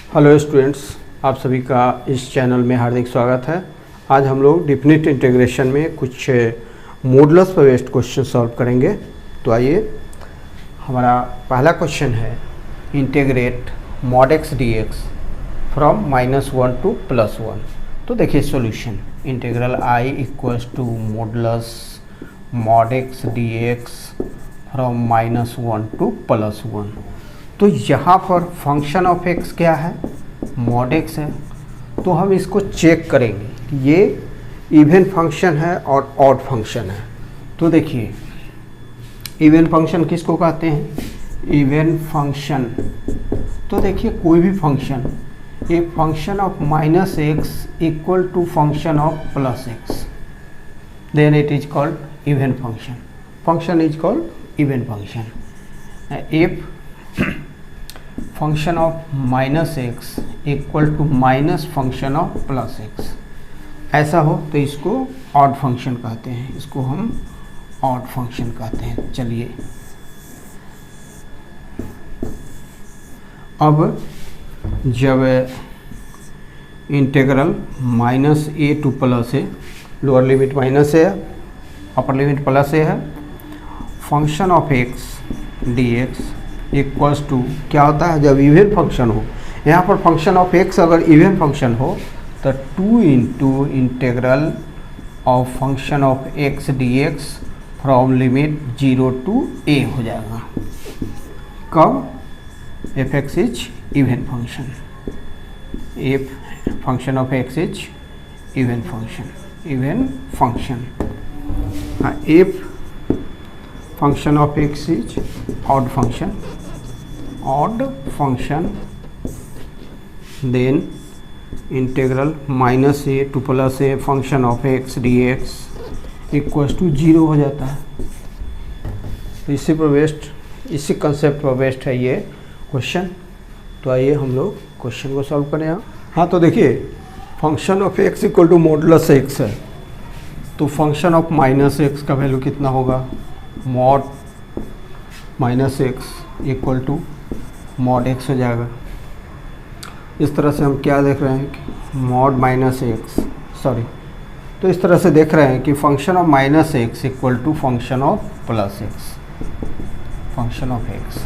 Hello students, आप सभी का इस चैनल में हार्दिक स्वागत है। आज हम लोग डेफिनेट इंटीग्रेशन में कुछ मॉडुलस पर बेस्ड क्वेश्चन सॉल्व करेंगे। तो आइए, हमारा पहला क्वेश्चन है integrate mod x dx from -1 to +1। तो देखिए solution, integral I equals to modulus mod x dx from -1 to +1। तो यहाँ पर फंक्शन ऑफ x क्या है, mod x है। तो हम इसको चेक करेंगे कि ये इवन फंक्शन है और ऑड फंक्शन है। तो देखिए, इवन फंक्शन किसको कहते हैं, इवन फंक्शन। तो देखिए, कोई भी function, a function of -x equal to function of +x, then it is called even function. Function is called even function. If function of -x equal to minus function of +x ऐसा हो तो इसको odd function कहते हैं, इसको हम odd function कहते हैं। चलिए, अब जब integral -a to +a, lower limit -a है, अपर लिमिट +a है, function of x dx equals to क्या होता है, जब इवन फंक्शन हो, यहाँ पर फंक्शन ऑफ x अगर इवन फंक्शन हो तो 2 into integral of function of x dx from limit 0 to a हो जाएगा। कब, f(x) is even function, if function of x is even function. हाँ, if function of x is odd function, then integral -a to +a function of x dx equals to 0 हो जाता है। तो इसी पर बेस्ड, इसी कंसेप्ट पर based है ये क्वेश्चन। तो आइए हम लोग क्वेश्चन को सॉल्व करें। हाँ, तो देखिए, function of x equal to modulus x है, तो फंक्शन ऑफ -x का वैल्यू कितना होगा, mod -x equal to mod x हो जाएगा। इस तरह से हम क्या देख रहे हैं कि मॉड -x, सॉरी, तो इस तरह से देख रहे हैं कि function of -x equal to function of +x, function of x।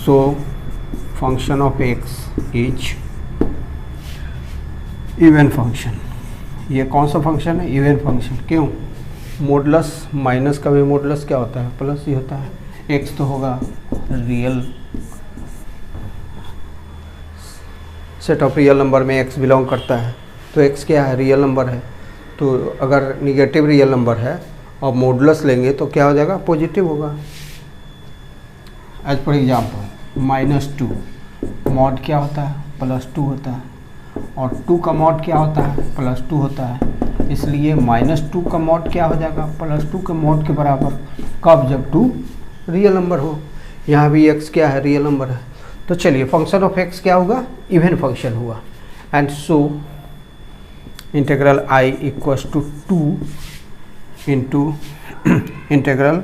So function of x is even function. ये कौन सा फंक्शन है, इवन फंक्शन। क्यों, मॉडुलस माइनस का भी मॉडुलस क्या होता है, प्लस ही होता है। x तो होगा real, set of real number में x बिलोंग करता है, तो x क्या है, रियल नंबर है। तो अगर निगेटिव रियल नंबर है और मॉडुलस लेंगे तो क्या हो जाएगा, पॉजिटिव होगा। एज पर एग्जाम्पल -2 मॉड क्या होता है, +2 होता है, और 2 का मॉड क्या होता है, +2 होता है। इसलिए -2 का मॉड क्या हो जाएगा, +2 के मॉड के बराबर। कब, जब 2 रियल नंबर हो। यहाँ भी x क्या है, रियल नंबर है। तो चलिए, फंक्शन ऑफ x क्या होगा, इवन फंक्शन हुआ। And so integral I equals to 2 into integral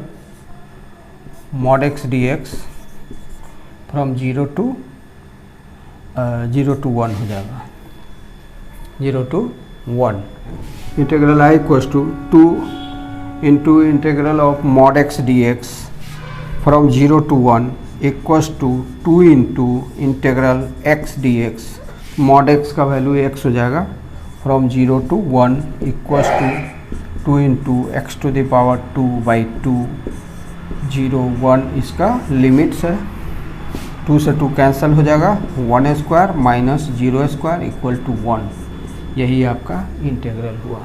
mod x dx from 0 to 1 हो जाएगा, 0 to 1। Integral I equals to 2 into integral of mod x dx from 0 to 1 equals to 2 into integral x dx, mod x का value x हो जाएगा, from 0 to 1 equals to 2 into x to the power 2/2, 0 1 इसका limits है। 2 से 2 cancel हो जाएगा, 1² - 0² equal to 1। यही आपका इंटीग्रल हुआ।